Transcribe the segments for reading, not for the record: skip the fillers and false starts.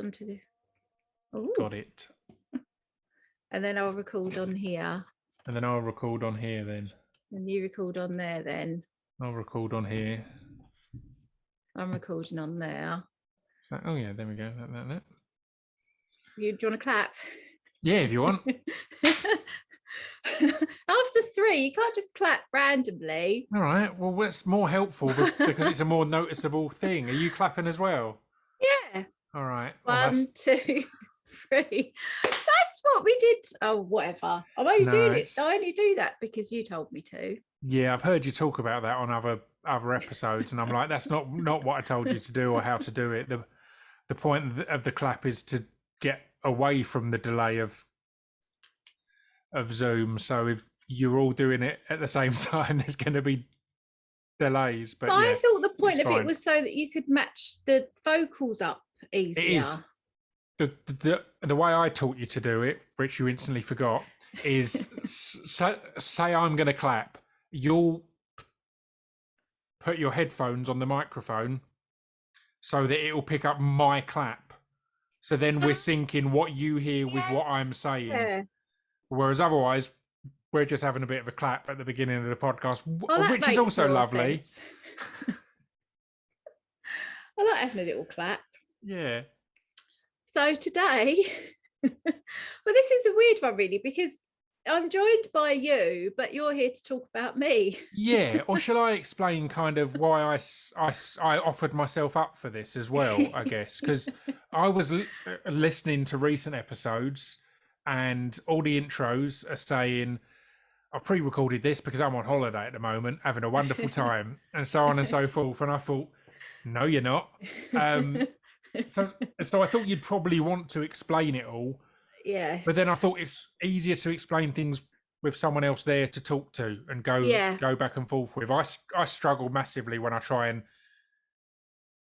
onto this. Ooh. Got it. And then I'll record on here. And then I'll record on here then. And you record on there then. I'll record on here. I'm recording on there. Oh yeah, there we go. That. Do you want to clap? Yeah, if you want. After 3, you can't just clap randomly. All right. Well, it's more helpful because it's a more noticeable thing. Are you clapping as well? Yeah. All right. 1, 2, 3. That's what we did. Oh, whatever. I'm only doing it. I only do that because you told me to. Yeah, I've heard you talk about that on other episodes, and I'm like, that's not what I told you to do or how to do it. The point of the clap is to get away from the delay of Zoom. So if you're all doing it at the same time, there's going to be delays. But I thought the point of it was so that you could match the vocals up easier. It is. The way I taught you to do it, which you instantly forgot, is say I'm going to clap. You'll put your headphones on the microphone so that it will pick up my clap. So then we're syncing what you hear with what I'm saying. Yeah. Whereas otherwise, we're just having a bit of a clap at the beginning of the podcast, which is also lovely. I like having a little clap. Yeah. So today, well, this is a weird one really, because I'm joined by you, but you're here to talk about me. Yeah, or shall I explain kind of why I offered myself up for this as well, I guess, because I was listening to recent episodes and all the intros are saying, I pre-recorded this because I'm on holiday at the moment, having a wonderful time, and so on and so forth. And I thought, no, you're not. So I thought you'd probably want to explain it all. Yes. But then I thought it's easier to explain things with someone else there to talk to and go back and forth with. I struggle massively when I try and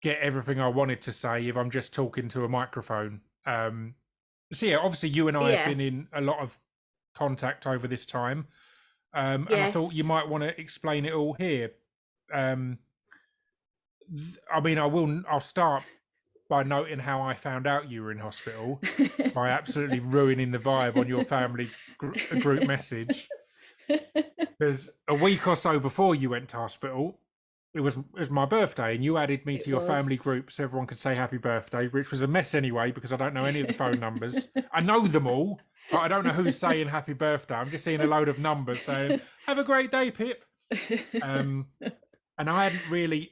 get everything I wanted to say if I'm just talking to a microphone. So yeah, obviously you and I have been in a lot of contact over this time. And I thought you might want to explain it all here. I mean, I'll start by noting how I found out you were in hospital by absolutely ruining the vibe on your family group message. Because a week or so before you went to hospital, it was my birthday, and you added me to your family group so everyone could say happy birthday, which was a mess anyway because I don't know any of the phone numbers. I know them all, but I don't know who's saying happy birthday. I'm just seeing a load of numbers saying, have a great day, Pip. And I hadn't really...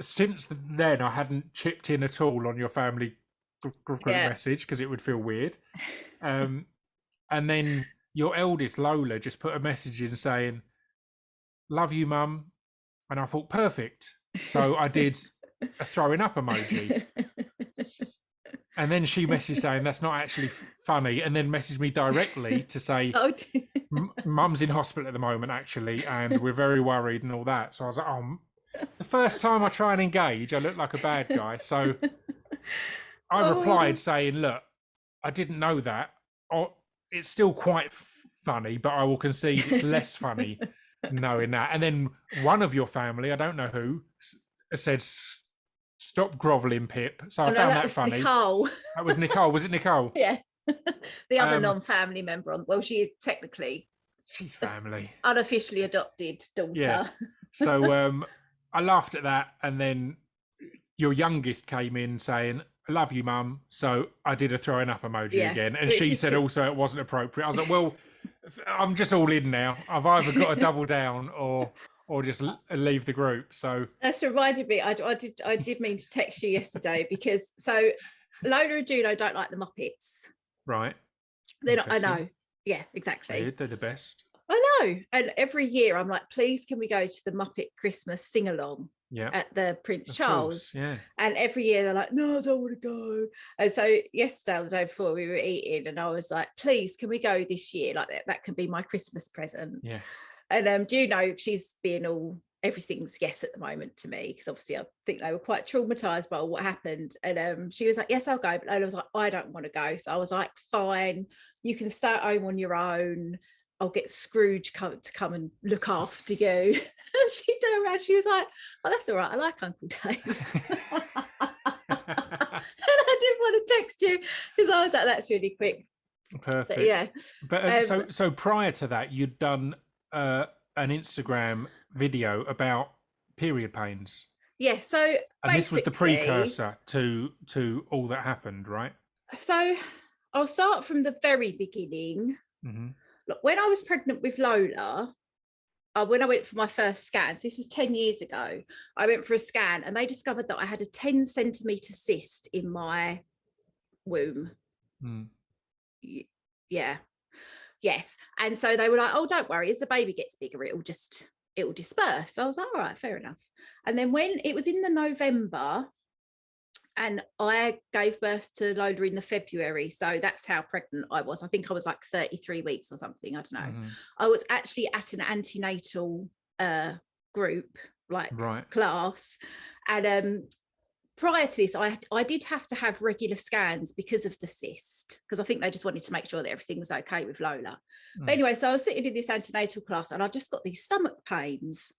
Since then, I hadn't chipped in at all on your family group message because it would feel weird. And then your eldest, Lola, just put a message in saying, love you, Mum. And I thought, perfect. So I did a throwing up emoji. And then she messaged saying, that's not actually funny. And then messaged me directly to say, Mum's in hospital at the moment, actually, and we're very worried and all that. So I was like, oh... The first time I try and engage, I look like a bad guy. So I replied saying, look, I didn't know that. It's still quite funny, but I will concede it's less funny knowing that. And then one of your family, I don't know who, said, stop grovelling, Pip. So I found that funny. Nicole. That was Nicole. Was it Nicole? Yeah. The other non-family member. She is technically... She's family. Unofficially adopted daughter. Yeah. So... I laughed at that, and then your youngest came in saying, I love you, Mum. So I did a throwing up emoji again. And she said also it wasn't appropriate. I was like, well, I'm just all in now. I've either got to double down or just leave the group. So that's reminded me, I did mean to text you yesterday because Lola and Juno don't like the Muppets. Right. They're not, I know. Yeah, exactly. They're the best. I know. And every year I'm like, please, can we go to the Muppet Christmas sing-along at the Prince Charles? Yeah. And every year they're like, no, I don't want to go. And so yesterday or the day before we were eating and I was like, please, can we go this year? Like that can be my Christmas present. Yeah. And Juno, she's being all, everything's yes at the moment to me because obviously I think they were quite traumatized by what happened. And she was like, yes, I'll go. But Lola was like, I don't want to go. So I was like, fine, you can stay at home on your own. I'll get Scrooge to come and look after you. And she turned around, she was like, oh, that's all right, I like Uncle Dave. I didn't want to text you because I was like, that's really quick. Perfect. But yeah. But so prior to that, you'd done an Instagram video about period pains. Yeah. So And this was the basically, precursor to all that happened, right? So I'll start from the very beginning. Mm-hmm. Look, when I was pregnant with Lola, when I went for my first scans, this was 10 years ago, I went for a scan and they discovered that I had a 10 centimetre cyst in my womb. Mm. Yeah. Yes. And so they were like, oh, don't worry, as the baby gets bigger, it will disperse. So I was like, all right, fair enough. And then when it was in the November, and I gave birth to Lola in the February. So that's how pregnant I was. I think I was like 33 weeks or something. I don't know. Mm-hmm. I was actually at an antenatal group, like class. And prior to this, I did have to have regular scans because of the cyst, because I think they just wanted to make sure that everything was okay with Lola. But anyway, so I was sitting in this antenatal class and I just got these stomach pains.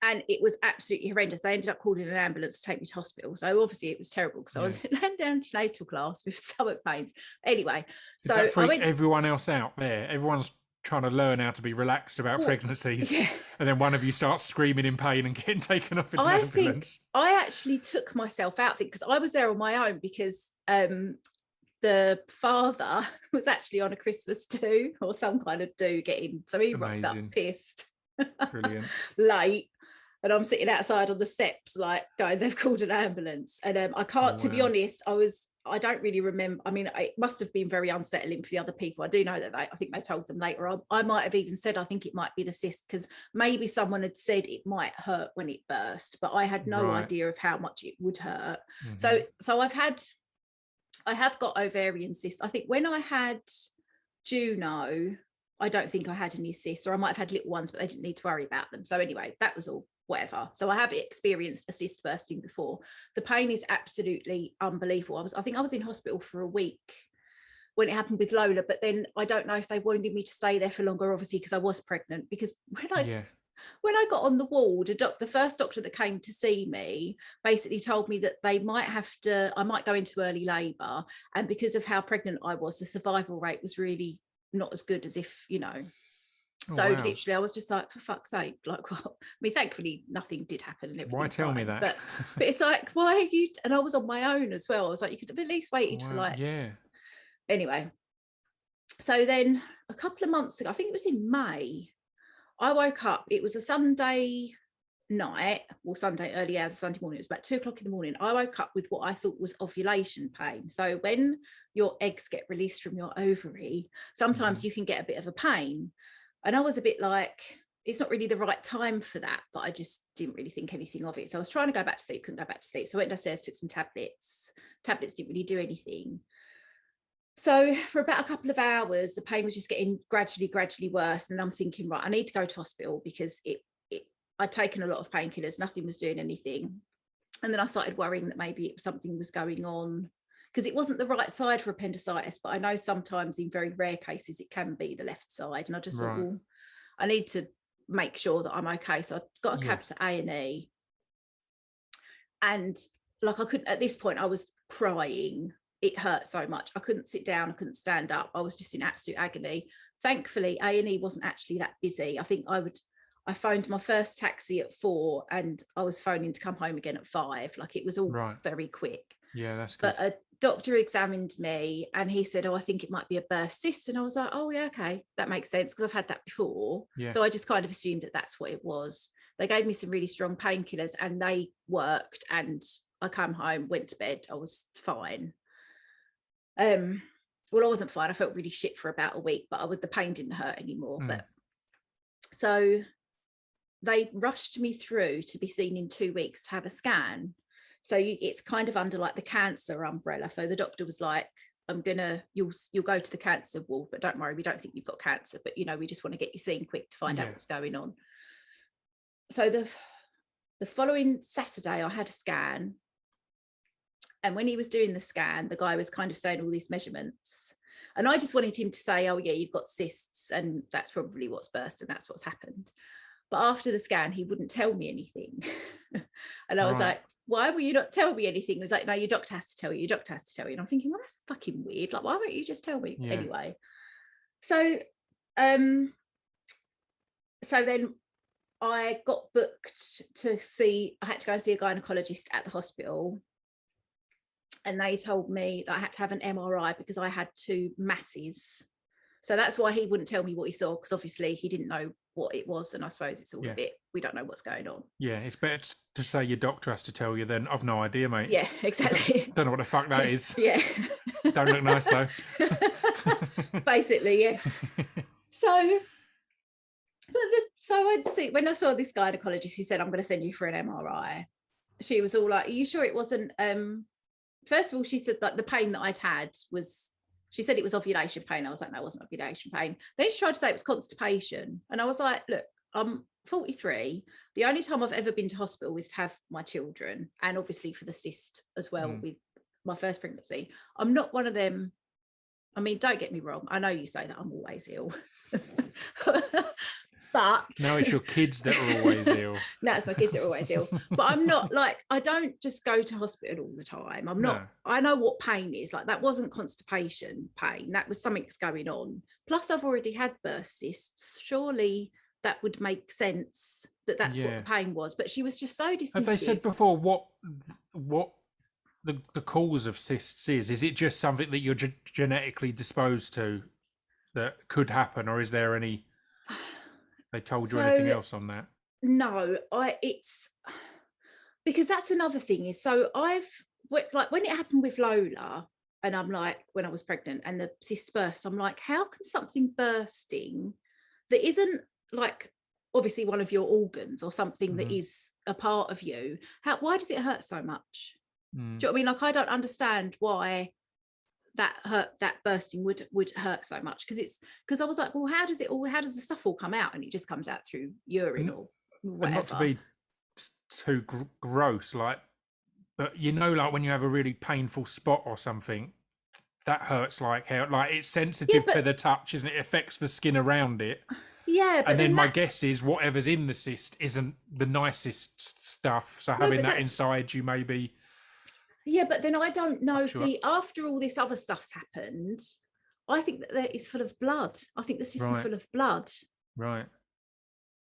And it was absolutely horrendous. They ended up calling an ambulance to take me to hospital. So obviously it was terrible because I was in an antenatal class with stomach pains. Anyway, Did that freak everyone else out there? Everyone's trying to learn how to be relaxed about pregnancies. Yeah. And then one of you starts screaming in pain and getting taken off in an ambulance. I actually took myself out because I was there on my own because the father was actually on a Christmas do or some kind of do getting. So he rocked up pissed. Brilliant. Late. And I'm sitting outside on the steps like, guys, they've called an ambulance. And I can't, to be honest, I don't really remember. I mean, it must have been very unsettling for the other people. I do know that I think they told them later on. I might have even said, I think it might be the cyst, because maybe someone had said it might hurt when it burst, but I had no idea of how much it would hurt. Mm-hmm. So I have got ovarian cysts. I think when I had Juno, I don't think I had any cysts, or I might have had little ones, but they didn't need to worry about them. So anyway, that was all. Whatever. So I have experienced a cyst bursting before. The pain is absolutely unbelievable. I think I was in hospital for a week when it happened with Lola, but then I don't know if they wanted me to stay there for longer, obviously, because I was pregnant. Because when I got on the ward, the first doctor that came to see me basically told me that I might go into early labour, and because of how pregnant I was, the survival rate was really not as good as if, So literally, I was just like, for fuck's sake, like, well, I mean, thankfully, nothing did happen and everything. Why tell me that? But it's like, why are you? And I was on my own as well. I was like, you could have at least waited for like. Yeah. Anyway, so then a couple of months ago, I think it was in May, I woke up. It was a Sunday night, or Sunday early hours of Sunday morning. It was about 2:00 in the morning. I woke up with what I thought was ovulation pain. So when your eggs get released from your ovary, sometimes you can get a bit of a pain. And I was a bit like, it's not really the right time for that, but I just didn't really think anything of it. So I was trying to go back to sleep, couldn't go back to sleep. So I went downstairs, took some tablets. Tablets didn't really do anything. So for about a couple of hours, the pain was just getting gradually worse. And I'm thinking, right, I need to go to hospital because I'd taken a lot of painkillers, nothing was doing anything. And then I started worrying that maybe something was going on, because it wasn't the right side for appendicitis, but I know sometimes in very rare cases it can be the left side. And I just thought, well, I need to make sure that I'm okay. So I got a cab to A&E, and like I couldn't, at this point I was crying. It hurt so much. I couldn't sit down, I couldn't stand up. I was just in absolute agony. Thankfully, A&E wasn't actually that busy. I think I phoned my first taxi at 4 and I was phoning to come home again at 5. Like it was all very quick. Yeah, that's good. But a doctor examined me and he said, oh, I think it might be a burst cyst. And I was like, oh yeah, okay, that makes sense, because I've had that before. So I just kind of assumed that that's what it was. They gave me some really strong painkillers and they worked, and I came home, went to bed, I was fine. Well, I wasn't fine, I felt really shit for about a week, but the pain didn't hurt anymore. But so they rushed me through to be seen in 2 weeks to have a scan. So it's kind of under like the cancer umbrella. So the doctor was like, you'll go to the cancer ward, but don't worry, we don't think you've got cancer, but we just want to get you seen quick to find out what's going on. So the following Saturday I had a scan, and when he was doing the scan, the guy was kind of saying all these measurements, and I just wanted him to say, oh yeah, you've got cysts and that's probably what's burst and that's what's happened. But after the scan, he wouldn't tell me anything. And I was like, why will you not tell me anything? It was like, no, your doctor has to tell you. Your doctor has to tell you. And I'm thinking, well, that's fucking weird. Like, why won't you just tell me anyway? So, so then I got booked to see. I had to go and see a gynecologist at the hospital, and they told me that I had to have an MRI because I had 2 masses. So that's why he wouldn't tell me what he saw, because obviously he didn't know what it was. And I suppose it's all a bit, we don't know what's going on. Yeah, it's better to say your doctor has to tell you than I've no idea, mate. Yeah, exactly. Don't know what the fuck that is. Yeah. Don't look nice though. Basically, yes. So I see, when I saw this gynecologist, he said, I'm going to send you for an MRI. She was all like, are you sure it wasn't, first of all, she said that the pain that I'd had was, she said it was ovulation pain. I was like, no, it wasn't ovulation pain. Then she tried to say it was constipation. And I was like, look, I'm 43. The only time I've ever been to hospital is to have my children, and obviously for the cyst as well with my first pregnancy. I'm not one of them. I mean, don't get me wrong. I know you say that I'm always ill. But no, it's your kids that are always ill. No, it's my kids that are always ill. But I'm not like, I don't just go to hospital all the time. I'm not, I know what pain is. Like, that wasn't constipation pain. That was something that's going on. Plus, I've already had burst cysts. Surely that would make sense that that's what the pain was. But she was just so dismissive. Have they said before what the cause of cysts is? Is it just something that you're genetically disposed to that could happen, or is there any? They told you anything else on that? No, it's because that's another thing is, so like when it happened with Lola, and I'm like, when I was pregnant and the cyst burst, I'm like, how can something bursting that isn't like obviously one of your organs or something that is a part of you, why does it hurt so much? Do you know what I mean? Like, I don't understand why that bursting would hurt so much, because I was like, well, how does the stuff all come out? And it just comes out through urine or whatever. And not to be too gross, like, but you know, like when you have a really painful spot or something, that hurts like hell. Like, it's sensitive to the touch, isn't it? It affects the skin around it. Yeah, but and then my guess is whatever's in the cyst isn't the nicest stuff. So having that inside you maybe. Yeah, but then I don't know. See, after all this other stuff's happened, I think that it's full of blood. I think the cyst is full of blood. Right.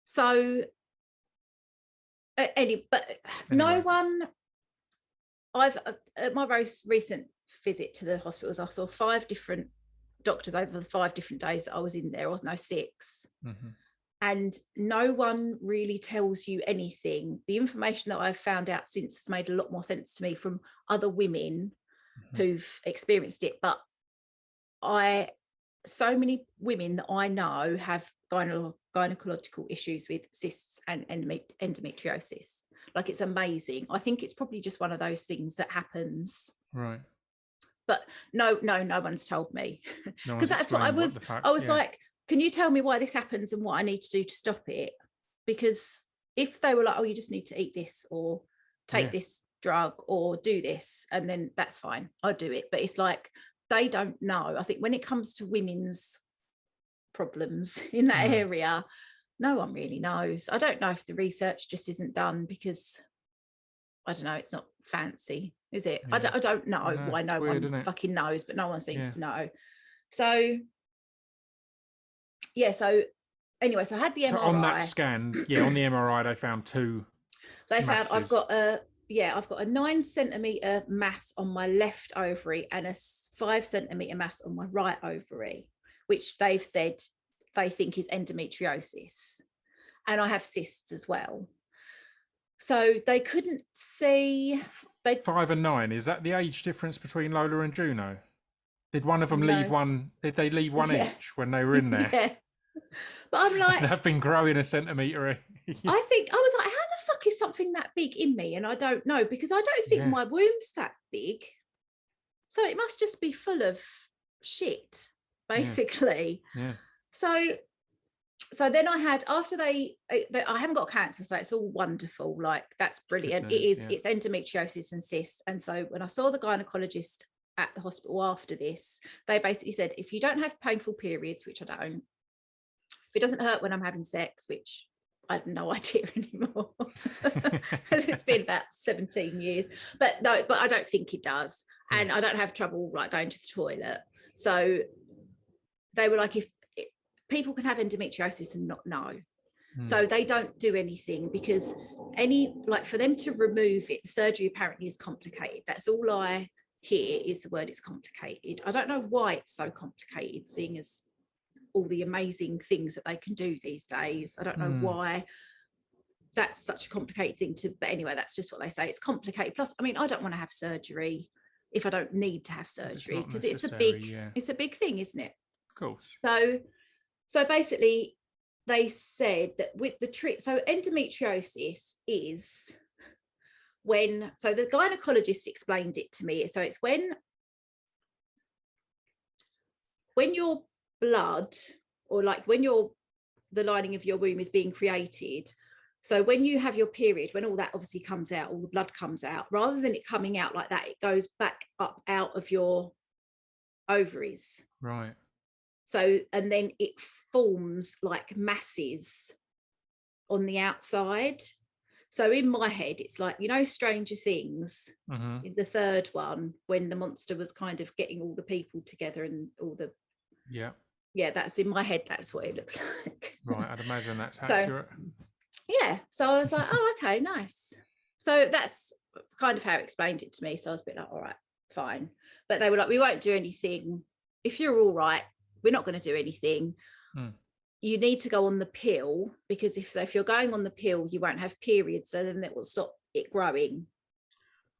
So, anyway. No one. At my most recent visit to the hospitals, I saw 5 different doctors over the 5 different days that I was in there, or no 6. And no one really tells you anything. The information that I've found out since has made a lot more sense to me from other women who've experienced it. But so many women that I know have gynecological issues with cysts and endometriosis. Like, it's amazing. I think it's probably just one of those things that happens. Right. But no one's told me. Because that's what I was like, can you tell me why this happens and what I need to do to stop it? Because if they were like, oh, you just need to eat this or take this drug or do this, and then that's fine, I'll do it. But it's like, they don't know. I think when it comes to women's problems in that area, no one really knows. I don't know if the research just isn't done because, I don't know, it's not fancy, is it? I don't know why no one fucking knows, but no one seems to know. So so anyway, so I had the MRI. On that scan, on the MRI, they found 2 They masses. I've got a 9 centimetre mass on my left ovary and a 5 centimetre mass on my right ovary, which they've said they think is endometriosis. And I have cysts as well. So they couldn't see. 5 and 9, is that the age difference between Lola and Juno? Did one of them leave one? Did they leave one each when they were in there? Yeah. But I'm like, they've been growing a centimetre. I was like, how the fuck is something that big in me? And I don't know, because I don't think my womb's that big. So it must just be full of shit, basically. Yeah. So then I had, after I haven't got cancer, so it's all wonderful. Like, that's brilliant. It's endometriosis and cysts. And so when I saw the gynecologist at the hospital after this, they basically said, if you don't have painful periods, which I don't, if it doesn't hurt when I'm having sex, which I have no idea anymore because it's been about 17 years. But no, but I don't think it does. And I don't have trouble like going to the toilet. So they were like, if people can have endometriosis and not know. So they don't do anything because for them to remove it, surgery apparently is complicated. That's all I hear is the word it's complicated. I don't know why it's so complicated, seeing as all the amazing things that they can do these days. I don't know why that's such a complicated thing but anyway, that's just what they say. It's complicated. Plus, I mean, I don't want to have surgery if I don't need to have surgery, because it's a big thing, isn't it? Of course. So basically they said that with the so endometriosis is so the gynecologist explained it to me. So it's when your blood, or like when the lining of your womb is being created. So when you have your period, when all that obviously comes out, all the blood comes out, rather than it coming out like that, it goes back up out of your ovaries. Right. So, and then it forms like masses on the outside. So in my head, it's like, Stranger Things, in the third one, when the monster was kind of getting all the people together and all the... Yeah, that's in my head. That's what it looks like. Right, I'd imagine that's accurate. So I was like, oh, okay, nice. So that's kind of how it explained it to me. So I was a bit like, all right, fine. But they were like, we won't do anything. If you're all right, we're not going to do anything. You need to go on the pill, because if you're going on the pill, you won't have periods. So then that will stop it growing.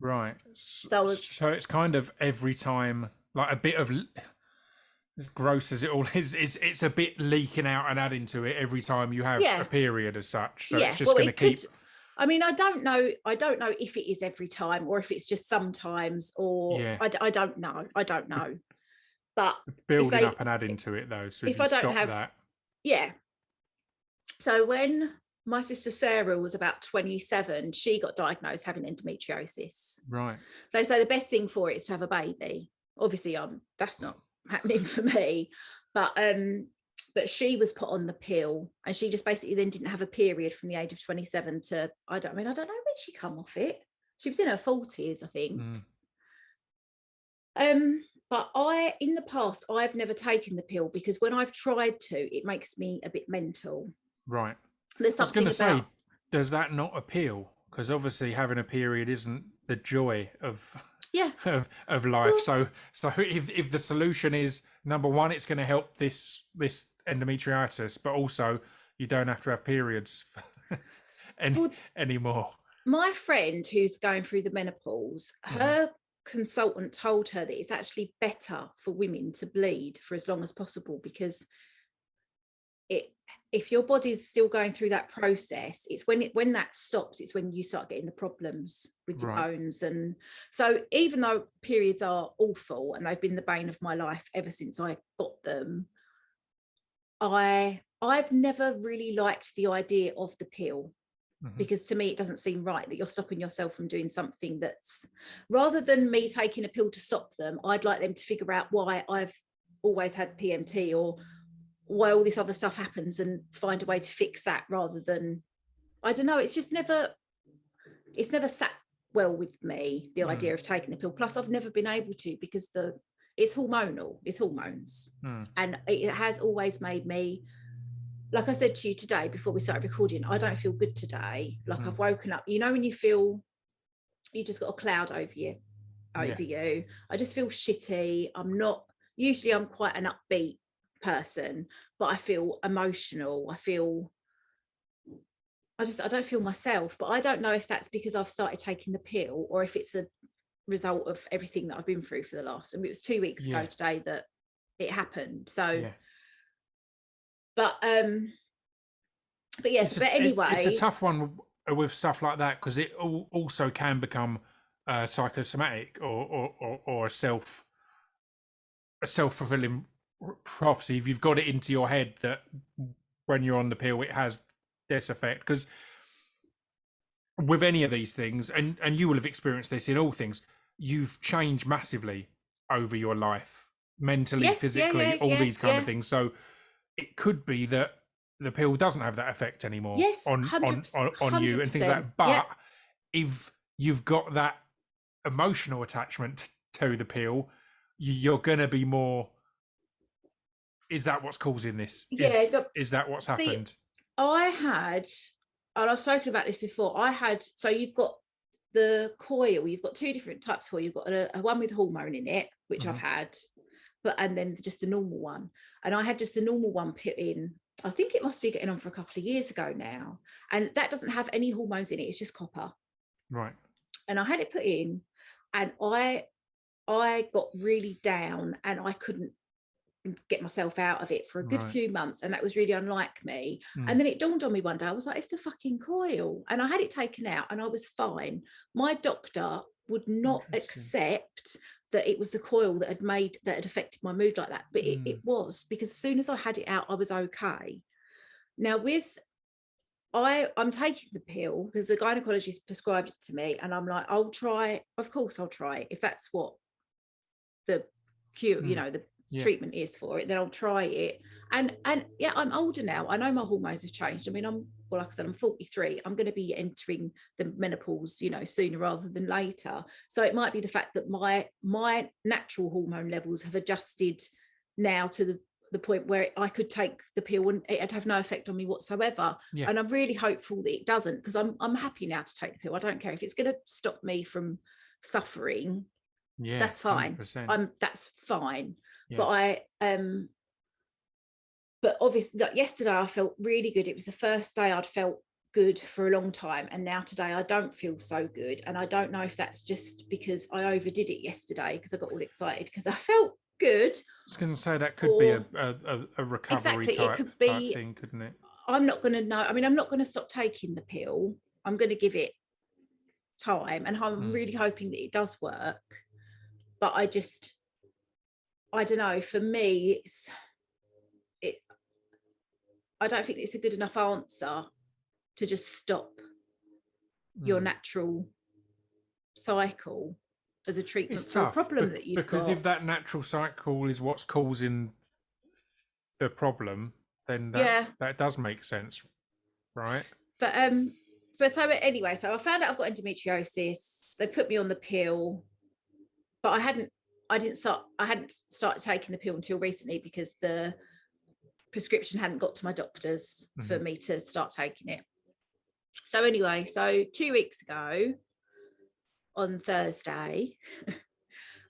Right. So it's kind of every time, like a bit of... As gross as it all is, it's a bit leaking out and adding to it every time you have a period as such. So it's just going to keep... I mean, I don't know if it is every time or if it's just sometimes, or I don't know. But building up and adding to it though. So if I don't stop that. Yeah. So when my sister Sarah was about 27, she got diagnosed having endometriosis. Right. They say the best thing for it is to have a baby. Obviously, that's not happening for me, but she was put on the pill, and she just basically then didn't have a period from the age of 27 to I don't know when she come off it. She was in her 40s, I think. But in the past, I've never taken the pill because when I've tried to, it makes me a bit mental. Right. There's something I was going to say, does that not appeal? Because obviously having a period isn't the joy of life. Well, so if the solution is, number one, it's going to help this endometriosis, but also you don't have to have periods anymore. My friend who's going through the menopause, her consultant told her that it's actually better for women to bleed for as long as possible, because if your body's still going through that process, it's when that stops, it's when you start getting the problems with your bones. And so even though periods are awful and they've been the bane of my life ever since I got them, I've never really liked the idea of the pill, because to me it doesn't seem right that you're stopping yourself from doing something that's, rather than me taking a pill to stop them, I'd like them to figure out why I've always had PMT or why all this other stuff happens and find a way to fix that, rather than, I don't know, it's never sat well with me, the idea of taking the pill. Plus I've never been able to, because it's hormonal, it's hormones, and it has always made me, like I said to you today before we started recording, I don't feel good today. Like I've woken up, when you feel you just got a cloud over you. I just feel shitty. Usually I'm quite an upbeat person, but I feel emotional. I don't feel myself. But I don't know if that's because I've started taking the pill, or if it's a result of everything that I've been through for the last, it was 2 weeks ago today that it happened. So but yes, but anyway, it's a tough one with stuff like that, because it also can become psychosomatic or a self-fulfilling prophecy if you've got it into your head that when you're on the pill it has this effect. Because with any of these things, and you will have experienced this in all things, you've changed massively over your life, mentally, physically, all these kind of things. So it could be that the pill doesn't have that effect anymore Yes, on 100%, you and things like that. But yeah. if you've got that emotional attachment to the pill, you're going to be more, is that what's causing this? Yeah, Is that what's happened? I had, and I've spoken about this before, so you've got the coil, you've got two different types of coil. You've got a one with hormone in it, which I've had, and then just the normal one. And I had just the normal one put in, I think it must be getting on for a couple of years ago now. And that doesn't have any hormones in it, it's just copper. Right. And I had it put in, and I got really down, and I couldn't get myself out of it for a good few months, and that was really unlike me. And then it dawned on me one day, I was like, it's the fucking coil. And I had it taken out and I was fine. My doctor would not accept that it was the coil that had affected my mood like that, but it was, because as soon as I had it out, I was okay. Now I'm taking the pill because the gynecologist prescribed it to me, and I'm like, I'll try it if that's what the cure, the treatment is for it, then I'll try it. And yeah, I'm older now, I know my hormones have changed. I mean, like I said, I'm 43, I'm going to be entering the menopause, sooner rather than later. So it might be the fact that my natural hormone levels have adjusted now to the point where I could take the pill and it'd have no effect on me whatsoever. And I'm really hopeful that it doesn't, because I'm happy now to take the pill. I don't care if it's going to stop me from suffering. That's fine. 100%. That's fine. But but obviously, like yesterday, I felt really good. It was the first day I'd felt good for a long time, and now today I don't feel so good. And I don't know if that's just because I overdid it yesterday, because I got all excited because I felt good. I was going to say that could be a recovery type thing, couldn't it? I'm not going to know. I mean, I'm not going to stop taking the pill. I'm going to give it time, and I'm really hoping that it does work. But I don't know. For me, I don't think it's a good enough answer to just stop your natural cycle as a treatment for a problem that you've got. Because if that natural cycle is what's causing the problem, then that does make sense, right? But so anyway, so I found out I've got endometriosis. They put me on the pill, but I hadn't started taking the pill until recently, because the prescription hadn't got to my doctors for me to start taking it. So anyway, so 2 weeks ago on Thursday,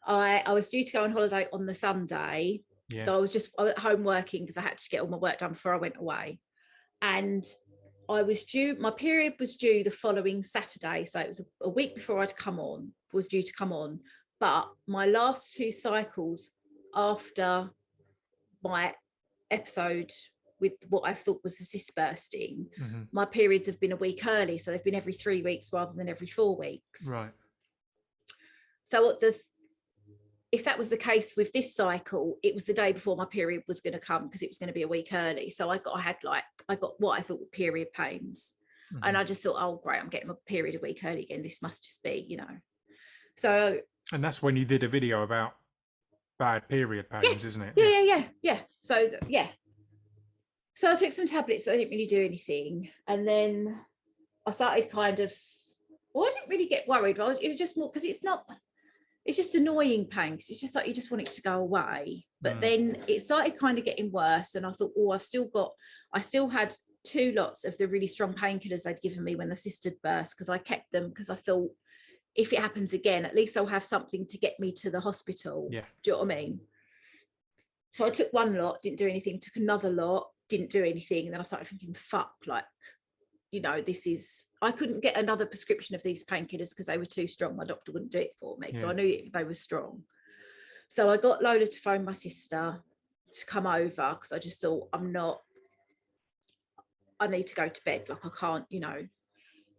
I was due to go on holiday on the Sunday. So I was at home working because I had to get all my work done before I went away. And my period was due the following Saturday. So it was a week before was due to come on. But my last 2 cycles after my episode with what I thought was the cyst bursting, my periods have been a week early. So they've been every 3 weeks rather than every 4 weeks. Right. So if that was the case with this cycle, it was the day before my period was going to come, because it was going to be a week early. So I got what I thought were period pains. And I just thought, oh, great, I'm getting my period a week early again. This must just be, So. And that's when you did a video about bad period pains, isn't it? Yeah. So So I took some tablets, but I didn't really do anything. And then I started I didn't really get worried, but it was just more because it's just annoying pain, because it's just like you just want it to go away. But then it started kind of getting worse, and I thought, I still had 2 lots of the really strong painkillers they'd given me when the cyst had burst, because I kept them, because I thought, if it happens again, at least I'll have something to get me to the hospital. Do you know what I mean? So I took 1 lot, didn't do anything, took another lot, didn't do anything. And then I started thinking, fuck, I couldn't get another prescription of these painkillers because they were too strong. My doctor wouldn't do it for me. So I knew they were strong. So I got Lola to phone my sister to come over, because I just thought, I need to go to bed. I can't, And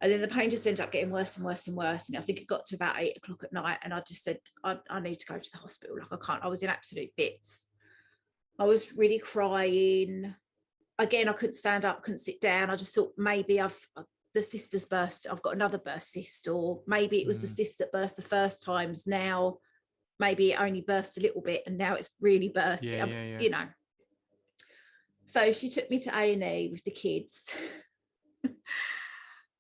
then the pain just ended up getting worse and worse and worse. And I think it got to about 8 o'clock at night. And I just said, I need to go to the hospital. I can't. I was in absolute bits. I was really crying. Again, I couldn't stand up, couldn't sit down. I just thought maybe the cyst has burst. I've got another burst cyst, or maybe it was the cyst that burst the first times. Now, maybe it only burst a little bit, and now it's really burst. So she took me to A&E with the kids.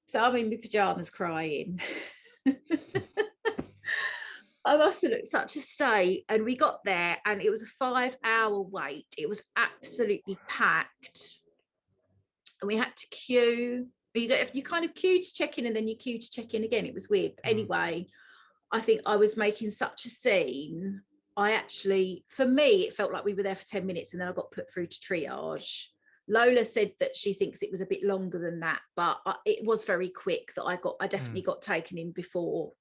So I'm in my pajamas crying. I must have looked such a state. And we got there and it was a 5-hour wait. It was absolutely packed. And we had to queue. You kind of queue to check in and then you queue to check in again. It was weird. Anyway, I think I was making such a scene. For me, it felt like we were there for 10 minutes and then I got put through to triage. Lola said that she thinks it was a bit longer than that, but it was very quick that I definitely got taken in before,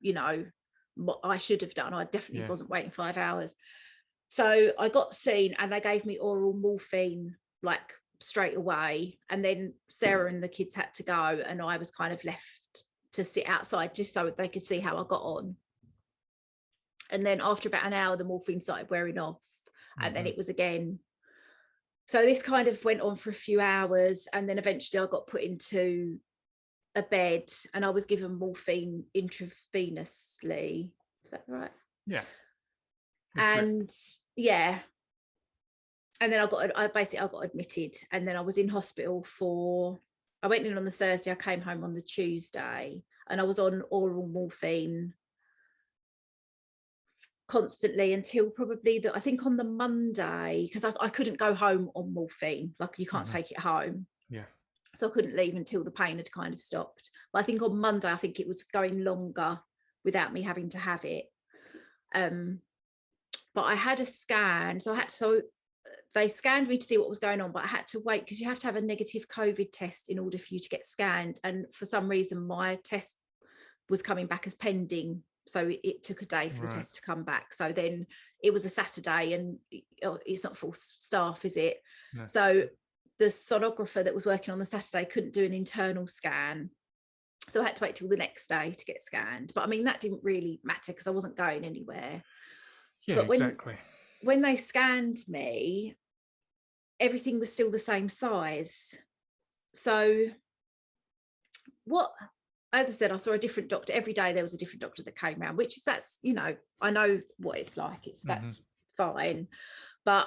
what I should have done. I definitely wasn't waiting 5 hours. So I got seen and they gave me oral morphine like straight away. And then Sarah and the kids had to go and I was kind of left to sit outside just so they could see how I got on. And then after about an hour, the morphine started wearing off and then it was again. So this kind of went on for a few hours. And then eventually I got put into a bed and I was given morphine intravenously. Is that right? Yeah. And and then I got admitted and then I was in hospital I went in on the Thursday, I came home on the Tuesday and I was on oral morphine constantly until probably I think on the Monday, because I couldn't go home on morphine, like you can't take it home. Yeah. So I couldn't leave until the pain had kind of stopped. But I think on Monday, I think it was going longer without me having to have it. But I had a scan. So they scanned me to see what was going on, but I had to wait because you have to have a negative COVID test in order for you to get scanned. And for some reason, my test was coming back as pending. So it took a day for the test to come back. So then it was a Saturday and it's not full staff, is it? No. So the sonographer that was working on the Saturday couldn't do an internal scan. So I had to wait till the next day to get scanned. But I mean, that didn't really matter because I wasn't going anywhere. Yeah, but exactly. When they scanned me, everything was still the same size. So as I said, I saw a different doctor every day. There was a different doctor that came around, I know what it's like. That's fine. But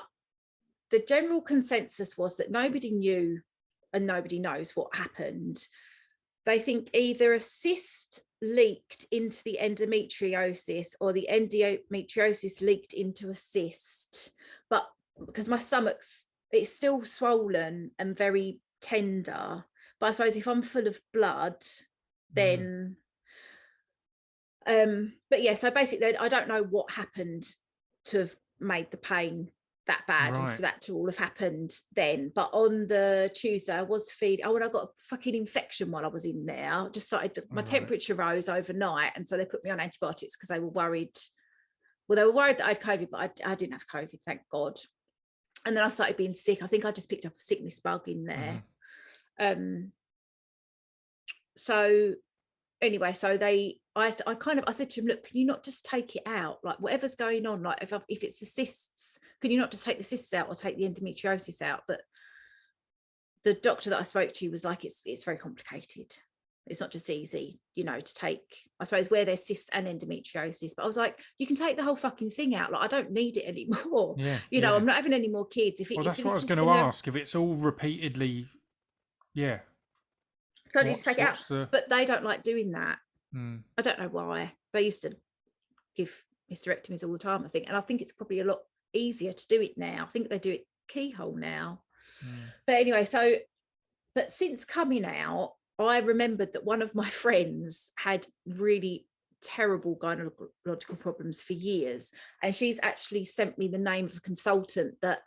the general consensus was that nobody knew and nobody knows what happened. They think either a cyst leaked into the endometriosis or the endometriosis leaked into a cyst. But because my stomach's, it's still swollen and very tender. But I suppose if I'm full of blood, then but yeah, so basically I don't know what happened to have made the pain that bad and for that to all have happened then. But on the Tuesday I was feeling, I got a fucking infection while I was in there. I just started, my temperature rose overnight, and so they put me on antibiotics because they were worried that I had COVID, but I didn't have COVID, thank God. And then I started being sick. I think I just picked up a sickness bug in there. So anyway, so I said to him, look, can you not just take it out? Like whatever's going on, like if it's the cysts, can you not just take the cysts out or take the endometriosis out? But the doctor that I spoke to was like, it's very complicated. It's not just easy, to take, I suppose, where there's cysts and endometriosis. But I was like, you can take the whole fucking thing out. Like, I don't need it anymore. I'm not having any more kids. That's what I was going to ask. If it's all repeatedly, Can't you just take it out? But they don't like doing that. I don't know why. They used to give hysterectomies all the time, I think. And I think it's probably a lot easier to do it now. I think they do it keyhole now. But anyway, but since coming out, I remembered that one of my friends had really terrible gynecological problems for years. And she's actually sent me the name of a consultant that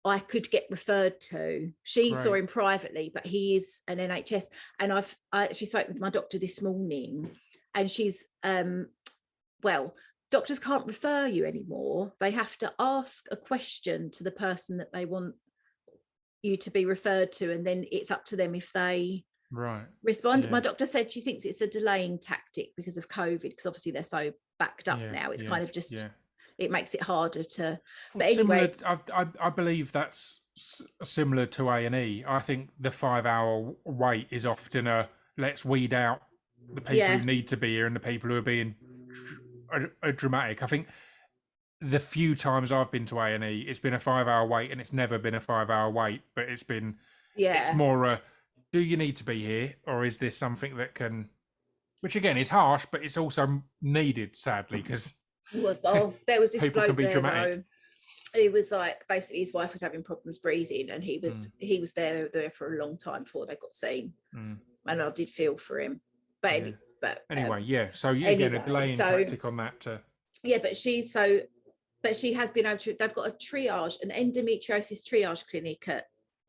I could get referred to. She saw him privately, but he is an NHS. And I actually spoke with my doctor this morning, and she's, doctors can't refer you anymore. They have to ask a question to the person that they want you to be referred to, and then it's up to them if they respond. My doctor said she thinks it's a delaying tactic because of COVID, because obviously they're so backed up now. It's kind of just... it makes it harder to... But anyway, I believe that's similar to A&E. I think the 5-hour wait is often let's weed out the people who need to be here and the people who are being dramatic. I think the few times I've been to A&E, it's been a 5-hour wait, and it's never been a 5-hour wait, but it's more a, do you need to be here, or is this something that can, which again is harsh, but it's also needed, sadly, because there was this people can bloke be there dramatic. though. He was like, basically his wife was having problems breathing, and he was there for a long time before they got seen. And I did feel for him, but anyway, so again, a delaying tactic on that to but she has been able to, they've got an endometriosis triage clinic at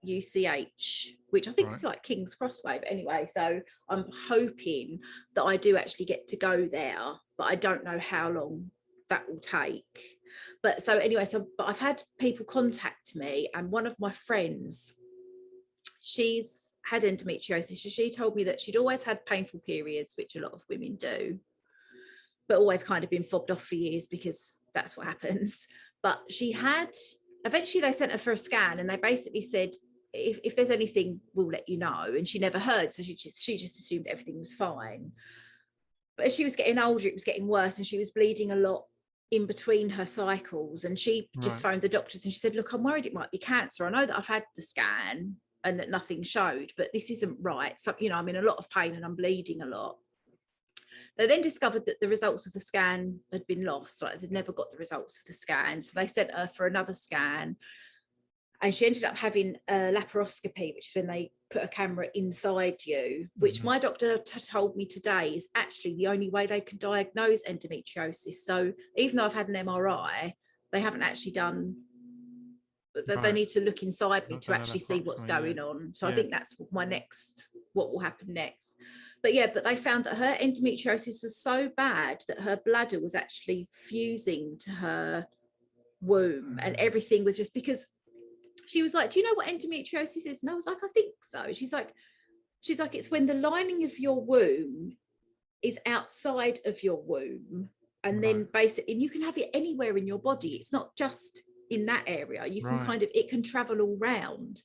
UCH, which I think is like King's Cross way, but anyway, so I'm hoping that I do actually get to go there, but I don't know how long that will take. But so anyway, but I've had people contact me, and one of my friends, she's had endometriosis, so she told me that she'd always had painful periods, which a lot of women do, but always kind of been fobbed off for years because that's what happens. But eventually they sent her for a scan, and they basically said, if there's anything, we'll let you know. And she never heard, so she just assumed everything was fine. But as she was getting older, it was getting worse, and she was bleeding a lot in between her cycles. And she just phoned the doctors, and she said, look, I'm worried it might be cancer. I know that I've had the scan and that nothing showed, but this isn't right. So, I'm in a lot of pain and I'm bleeding a lot. They then discovered that the results of the scan had been lost. Like, they'd never got the results of the scan. So they sent her for another scan. And she ended up having a laparoscopy, which is when they put a camera inside you, which my doctor told me today is actually the only way they can diagnose endometriosis. So even though I've had an MRI, they haven't actually done, they need to look inside me to actually see what's going on. So I think that's what will happen next. But they found that her endometriosis was so bad that her bladder was actually fusing to her womb, and everything was just because she was like, do you know what endometriosis is? And I was like, I think so. She's like, it's when the lining of your womb is outside of your womb, and then basically, and you can have it anywhere in your body. It's not just in that area. You can it can travel all round.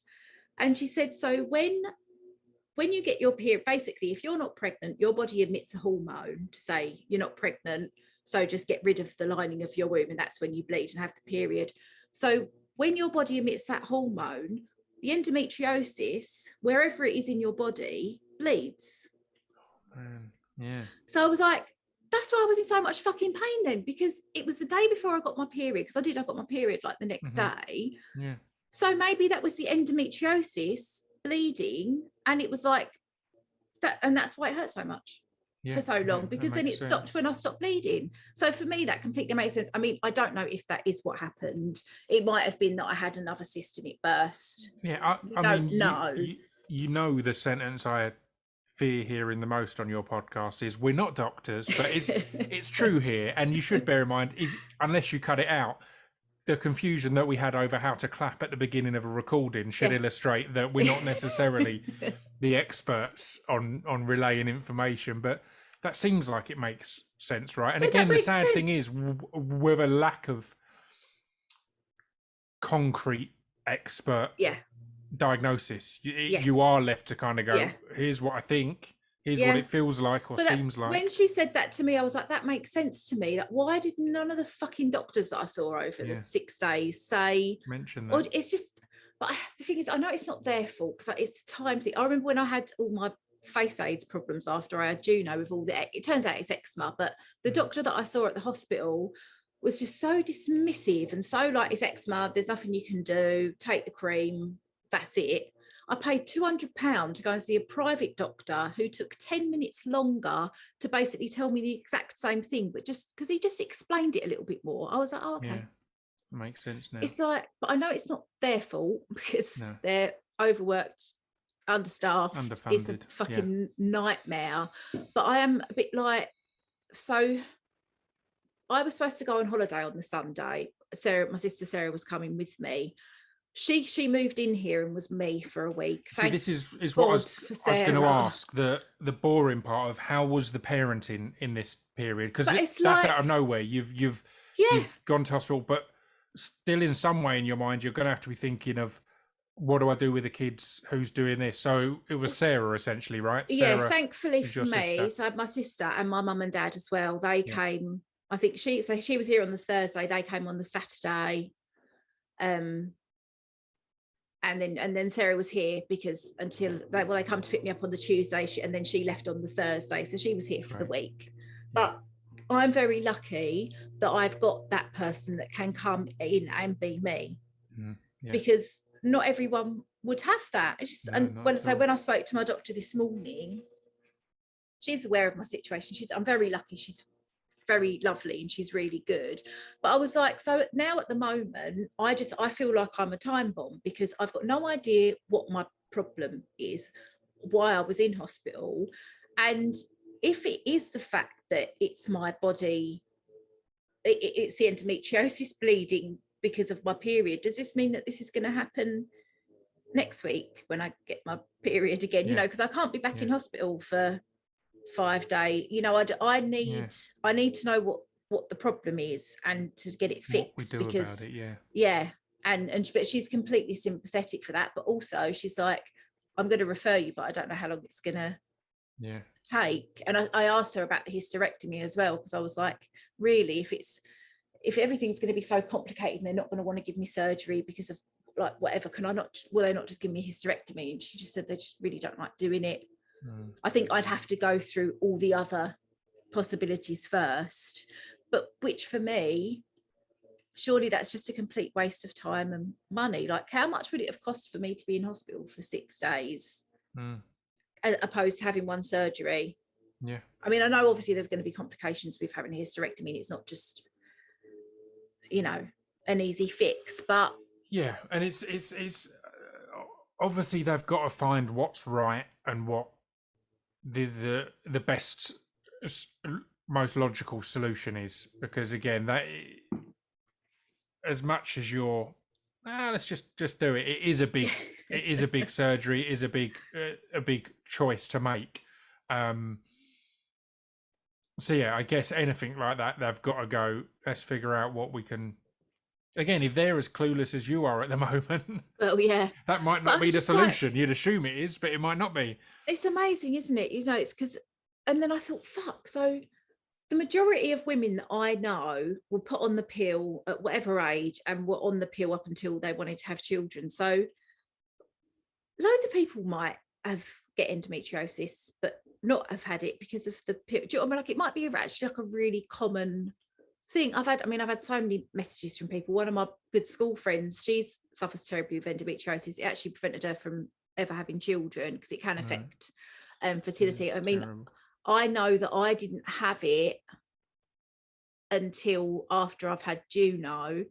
And she said, so when you get your period, basically, if you're not pregnant, your body emits a hormone to say you're not pregnant, so just get rid of the lining of your womb, and that's when you bleed and have the period. So when your body emits that hormone, the endometriosis, wherever it is in your body, bleeds. So I was like, that's why I was in so much fucking pain then, because it was the day before I got my period, because I got my period like the next day. So maybe that was the endometriosis bleeding, and it was like that, and that's why it hurt so much for so long, because then it stopped when I stopped bleeding. So for me, that completely makes sense. I mean, I don't know if that is what happened. It might have been that I had another cyst and it burst. I mean, you know, the sentence I fear hearing the most on your podcast is, we're not doctors, but it's true here. And you should bear in mind, unless you cut it out, the confusion that we had over how to clap at the beginning of a recording should illustrate that we're not necessarily the experts on relaying information, but that seems like it makes sense, right? And again, the sad thing is, with a lack of concrete expert diagnosis, you are left to kind of go, here's what I think, here's what it feels like or seems like. When she said that to me, I was like, that makes sense to me. Like, why did none of the fucking doctors that I saw over the 6 days mention that? Or it's just, but the thing is, I know it's not their fault, because it's a time thing. I remember when I had all my face aids problems after I had Juno with all it turns out it's eczema, but the doctor that I saw at the hospital was just so dismissive and so like, it's eczema, there's nothing you can do, take the cream, that's it. I paid £200 to go and see a private doctor who took 10 minutes longer to basically tell me the exact same thing, but just because he just explained it a little bit more. I was like, oh, okay. Makes sense now. It's like, but I know it's not their fault, because they're overworked, understaffed, underfunded. It's a fucking nightmare. But I am a bit like, so I was supposed to go on holiday on the Sunday. My sister Sarah was coming with me. She moved in here and was me for a week. See, this is what I was going to ask, the boring part of how was the parenting in this period, because that's out of nowhere. You've gone to hospital, but still in some way in your mind you're going to have to be thinking of, what do I do with the kids? Who's doing this? So it was Sarah essentially, right? Sarah, thankfully for me. So I had my sister and my mum and dad as well. They came I think she was here on the Thursday, they came on the Saturday. And then Sarah was here because until they come to pick me up on the Tuesday, and then she left on the Thursday, so she was here for the week. But I'm very lucky that I've got that person that can come in and be me, because not everyone would have that. And when I spoke to my doctor this morning, she's aware of my situation. I'm very lucky. She's very lovely and she's really good. But I was like, so now at the moment, I feel like I'm a time bomb, because I've got no idea what my problem is, why I was in hospital. And if it is the fact that it's my body, it's the endometriosis bleeding because of my period, does this mean that this is going to happen next week when I get my period again? You know, because I can't be back in hospital for 5 days. You know, I need to know what the problem is and to get it fixed, because about it, but she's completely sympathetic for that, but also she's like, I'm going to refer you, but I don't know how long it's going to take. And I asked her about the hysterectomy as well, because I was like, really, if everything's going to be so complicated and they're not going to want to give me surgery because of like whatever, will they not just give me a hysterectomy? And she just said they just really don't like doing it. I think I'd have to go through all the other possibilities first, but which for me, surely that's just a complete waste of time and money. Like, how much would it have cost for me to be in hospital for 6 days as opposed to having one surgery? I mean, I know obviously there's going to be complications with having a hysterectomy, and it's not just, you know, an easy fix, but and it's obviously they've got to find what's right and what the best, most logical solution is, because again, that as much as you're let's just do it, it is a big surgery, it is a big choice to make. So I guess anything like that, they've got to go, let's figure out what we can. Again, if they're as clueless as you are at the moment, well, that might not be the solution. Like, you'd assume it is, but it might not be. It's amazing, isn't it? You know, it's because, and then I thought, fuck, so the majority of women that I know were put on the pill at whatever age and were on the pill up until they wanted to have children. So loads of people might get endometriosis, but not have had it because of the pill. Do you know what I mean? Like, it might be actually like a really common thing. I've had so many messages from people. One of my good school friends, she suffers terribly with endometriosis. It actually prevented her from ever having children because it can affect fertility. I mean, terrible. I know that I didn't have it until after I've had Juno,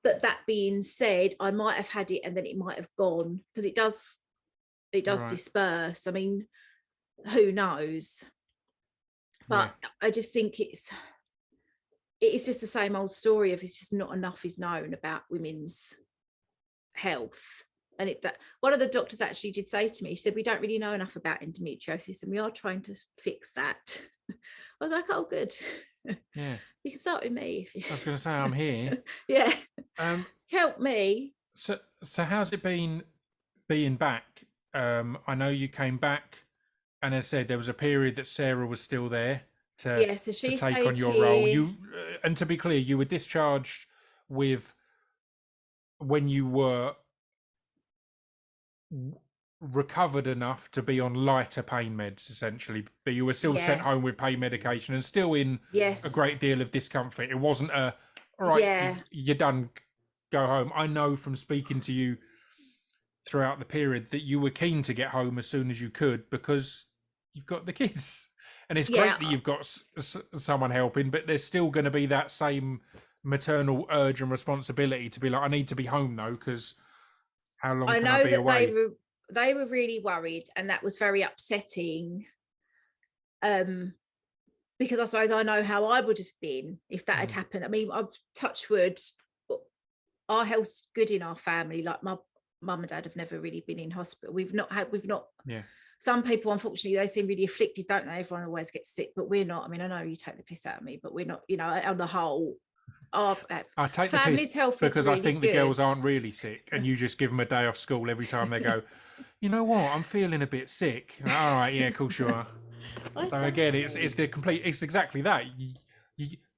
but that being said, I might have had it and then it might have gone, because it does disperse. I mean, who knows? But I just think it's just the same old story of, it's just not enough is known about women's health. And one of the doctors actually did say to me, he said, we don't really know enough about endometriosis and we are trying to fix that. I was like, oh, good. You can start with me. I was going to say, I'm here. Help me. So how's it been being back? I know you came back, and as I said, there was a period that Sarah was still there to take on your role. You, and to be clear, you were discharged with when you were recovered enough to be on lighter pain meds, essentially, but you were still sent home with pain medication and still in a great deal of discomfort. It wasn't all right, you're done, go home. I know from speaking to you throughout the period that you were keen to get home as soon as you could, because you've got the kids, and it's great that you've got someone helping, but there's still going to be that same maternal urge and responsibility to be like, I need to be home though, because how long can I be away? They were really worried, and that was very upsetting, because I suppose I know how I would have been if that had happened. I mean, I've touched wood, our health's good in our family. Like, my mum and dad have never really been in hospital. We've not some people, unfortunately, they seem really afflicted, don't they? Everyone always gets sick, but we're not. I mean, I know you take the piss out of me, but we're not, you know, on the whole. I take the piss because really I think the girls aren't really sick, and you just give them a day off school every time they go, you know what, I'm feeling a bit sick. Like, all right, yeah, of course you are. So again, it's exactly that.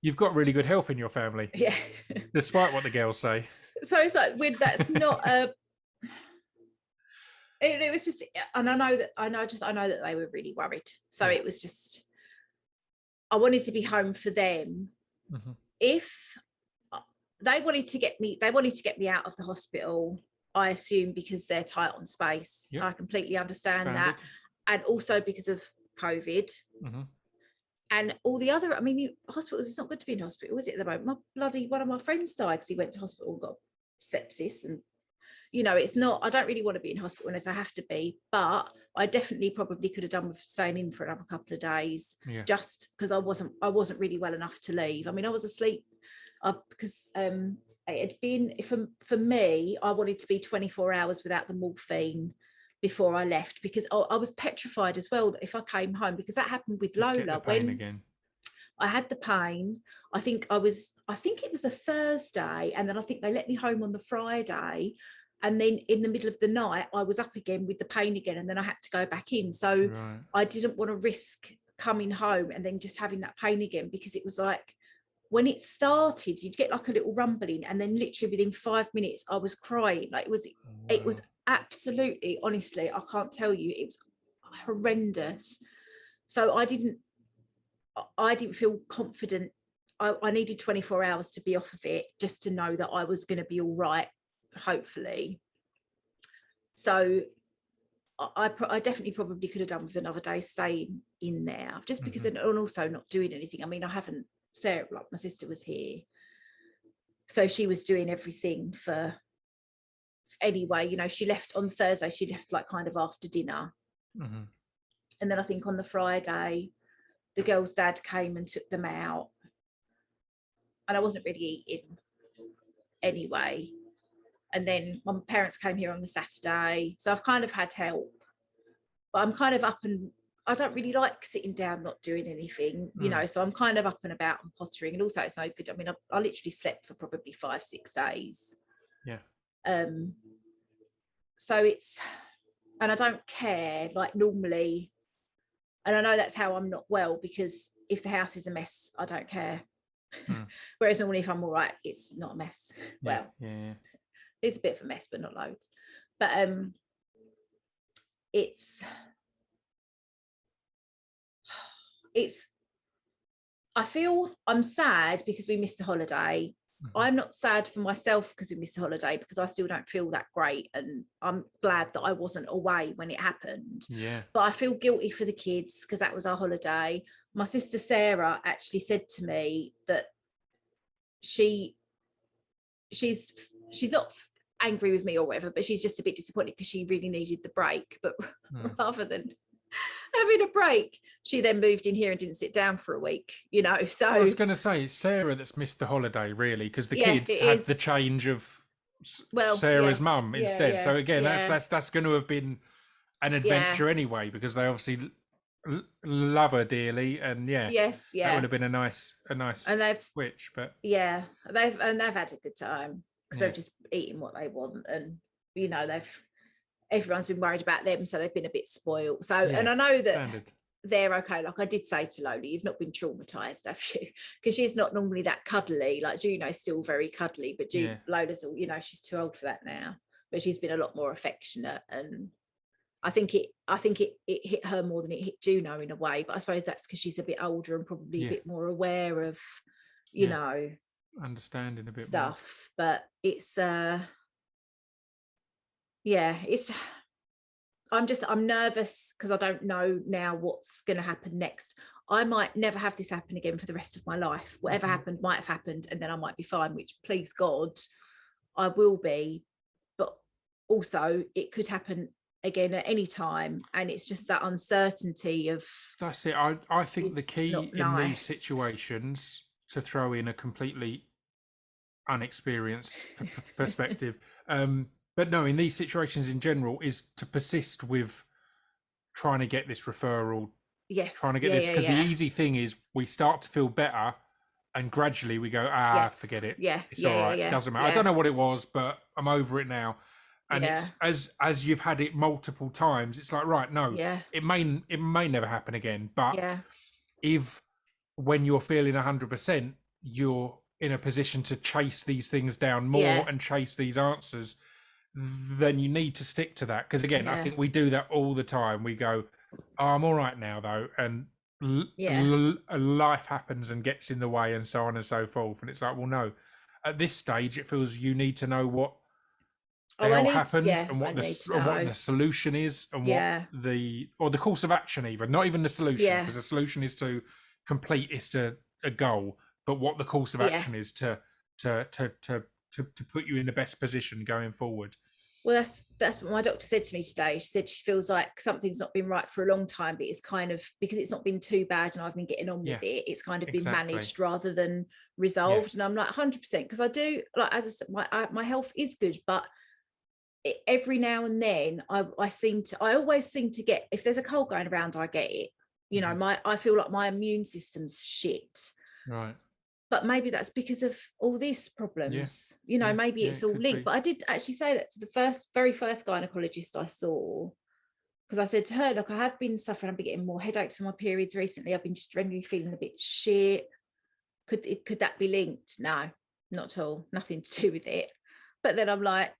You've got really good health in your family, Yeah. despite what the girls say. So it's like that's not a. It was just, and I know that they were really worried. So Yeah. it was just, I wanted to be home for them. Mm-hmm. If they wanted to get me out of the hospital, I assume because they're tight on space. Yep. I completely understand Standard. that. And also because of COVID. Mm-hmm. And all the other, I mean, hospitals, it's not good to be in hospital, is it, at the moment? One of my friends died because he went to hospital and got sepsis. And, you know, it's not, I don't really want to be in hospital unless I have to be, but I definitely probably could have done with staying in for another couple of days, just because I wasn't really well enough to leave. I mean, I was asleep because it had been, for me, I wanted to be 24 hours without the morphine before I left, because I was petrified as well that if I came home, because that happened with Lola when again. I had the pain. I think it was a Thursday, and then I think they let me home on the Friday, and then in the middle of the night I was up again with the pain again, and then I had to go back in. So I didn't want to risk coming home and then just having that pain again, because it was like, when it started, you'd get like a little rumbling, and then literally within 5 minutes I was crying. Like it was absolutely, honestly, I can't tell you, it was horrendous. So I didn't feel confident. I needed 24 hours to be off of it, just to know that I was going to be all right, hopefully. So I definitely probably could have done with another day staying in there, just because, and also not doing anything. I mean, Sarah, like my sister, was here, so she was doing everything for anyway. You know, she left on Thursday, she left like kind of after dinner. And then I think on the Friday the girl's dad came and took them out, and I wasn't really eating anyway. And then my parents came here on the Saturday, so I've kind of had help, but I'm kind of up, and I don't really like sitting down not doing anything, you know, so I'm kind of up and about and pottering. And also it's no good, I mean, I literally slept for probably 5-6 days. So it's, and I don't care, like normally, and I know that's how I'm not well, because if the house is a mess, I don't care. Whereas normally if I'm all right, it's not a mess. It's a bit of a mess, but not loads. But it's I feel I'm sad because we missed a holiday. I'm not sad for myself because we missed a holiday, because I still don't feel that great, and I'm glad that I wasn't away when it happened. But I feel guilty for the kids because that was our holiday. My sister Sarah actually said to me that she's not angry with me or whatever, but she's just a bit disappointed because she really needed the break. But rather than having a break, she then moved in here and didn't sit down for a week, you know. So I was going to say, it's Sarah that's missed the holiday, really, because the kids had the change of Sarah's mum instead. So again, that's going to have been an adventure anyway, because they obviously love her dearly, and that would have been a nice and they've switch. But they've had a good time, because they've just eaten what they want, and you know, everyone's been worried about them, so they've been a bit spoiled. So and I know that they're okay. Like I did say to Lola, you've not been traumatized, have you? Because she's not normally that cuddly. Like Juno's still very cuddly, but Lola's, you know, she's too old for that now, but she's been a lot more affectionate. And I think it hit her more than it hit Juno in a way, but I suppose that's because she's a bit older and probably a bit more aware of, you know, understanding a bit stuff. More. But it's it's, I'm nervous because I don't know now what's going to happen next. I might never have this happen again for the rest of my life. Whatever happened might have happened, and then I might be fine, which, please God, I will be. But also it could happen again at any time, and it's just that uncertainty of, that's it. I think the key in these situations, to throw in a completely unexperienced perspective, but no, in these situations in general, is to persist with trying to get this referral, trying to get this, because the easy thing is we start to feel better, and gradually we go, forget it, it's all right, it doesn't matter, I don't know what it was, but I'm over it now. And it's as you've had it multiple times, it's like, right, no, it may never happen again. But if when you're feeling 100%, you're in a position to chase these things down more Yeah. and chase these answers, then you need to stick to that. Because again, I Yeah. think we do that all the time. We go, oh, I'm all right now though, and Yeah. life happens and gets in the way and so on and so forth. And it's like, well, no, at this stage it feels you need to know what the Oh, hell happened and I what need to what know. the solution is and what Yeah. the course of action, even not even the solution, Yeah. because the solution is to complete, is to a goal, but what the course of Yeah. action is to put you in the best position going forward. Well, that's what my doctor said to me today. She said she feels like something's not been right for a long time, but it's kind of, because it's not been too bad and I've been getting on with it, it's kind of been managed rather than resolved. And I'm like 100%, because I do, like, as I said, my health is good, but every now and then I always seem to get, if there's a cold going around, I get it. You know, I feel like my immune system's shit. Right. But maybe that's because of all these problems. You know, maybe it's all linked. But I did actually say that to the very first gynecologist I saw, because I said to her, look, I have been suffering, I've been getting more headaches from my periods recently. I've been just generally feeling a bit shit. Could that be linked? No, not at all. Nothing to do with it. But then I'm like,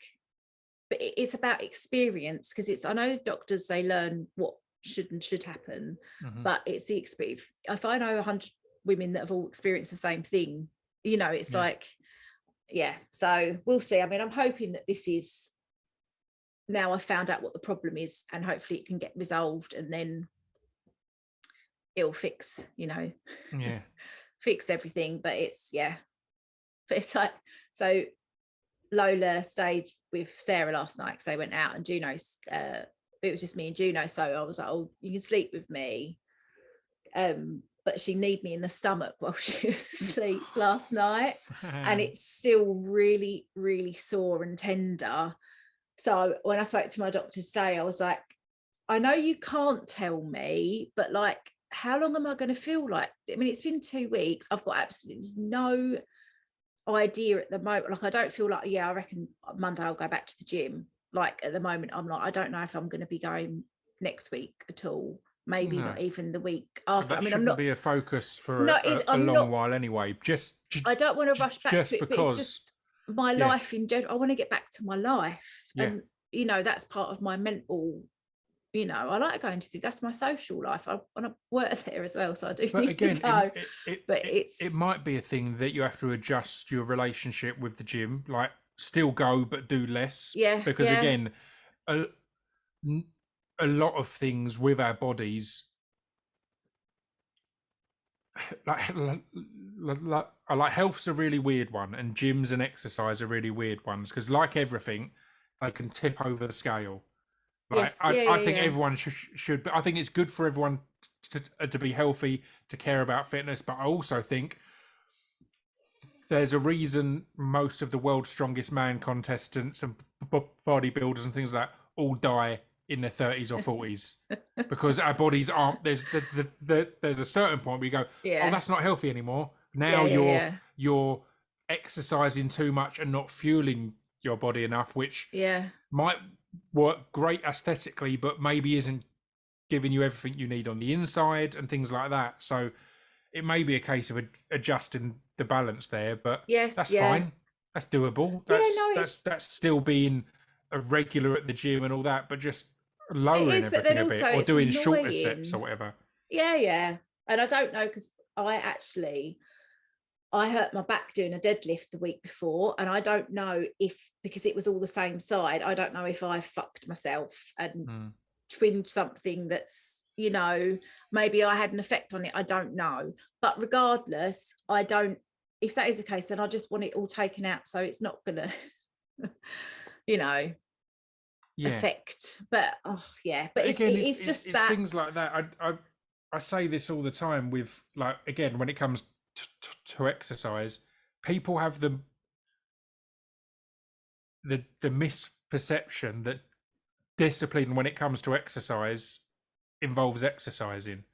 but it's about experience, because I know doctors, they learn what should happen, but it's the experience. If I know 100 women that have all experienced the same thing, you know, it's like, yeah. So we'll see. I mean, I'm hoping that this is, now I've found out what the problem is, and hopefully it can get resolved, and then it'll fix, you know, fix everything. But it's like, so Lola stayed with Sarah last night because they went out, and Juno, it was just me and Juno, so I was like, oh, you can sleep with me, but she kneed me in the stomach while she was asleep last night, and it's still really, really sore and tender. So when I spoke to my doctor today, I was like, I know you can't tell me, but like, how long am I going to feel like? I mean, it's been 2 weeks. I've got absolutely no idea at the moment. Like, I don't feel like, I reckon Monday I'll go back to the gym. Like, at the moment, I'm like, I don't know if I'm going to be going next week at all. Maybe not even the week after. I mean, I'm not be a focus for a long while anyway. I don't want to rush back to it, because, but it's just my life in general. I want to get back to my life, and you know, that's part of my mental. You know, I like going to that's my social life. I want to work there as well, so I do need to go. But it might be a thing that you have to adjust your relationship with the gym, like still go but do less. Because again, a lot of things with our bodies, like health's a really weird one, and gyms and exercise are really weird ones, because like everything, they can tip over the scale. Like, I think everyone should, but I think it's good for everyone to be healthy, to care about fitness. But I also think there's a reason most of the world's strongest man contestants and bodybuilders and things like that all die in their 30s or 40s, because our bodies aren't. There's a certain point where you go, oh, that's not healthy anymore. Now you're exercising too much and not fueling your body enough, which might work great aesthetically, but maybe isn't giving you everything you need on the inside and things like that. So it may be a case of adjusting the balance there, but that's fine. That's doable. That's still being a regular at the gym and all that, but just lowering everything a bit, or doing shorter sets or whatever. And I don't know, because I hurt my back doing a deadlift the week before, and I don't know if, because it was all the same side, I don't know if I fucked myself and twinged something that's, you know, maybe I had an effect on it. I don't know. But regardless, if that is the case, then I just want it all taken out, so it's not gonna, you know, affect. But but it's just that things like that. I say this all the time with, like, again, when it comes to exercise, people have the misperception that discipline when it comes to exercise involves exercising,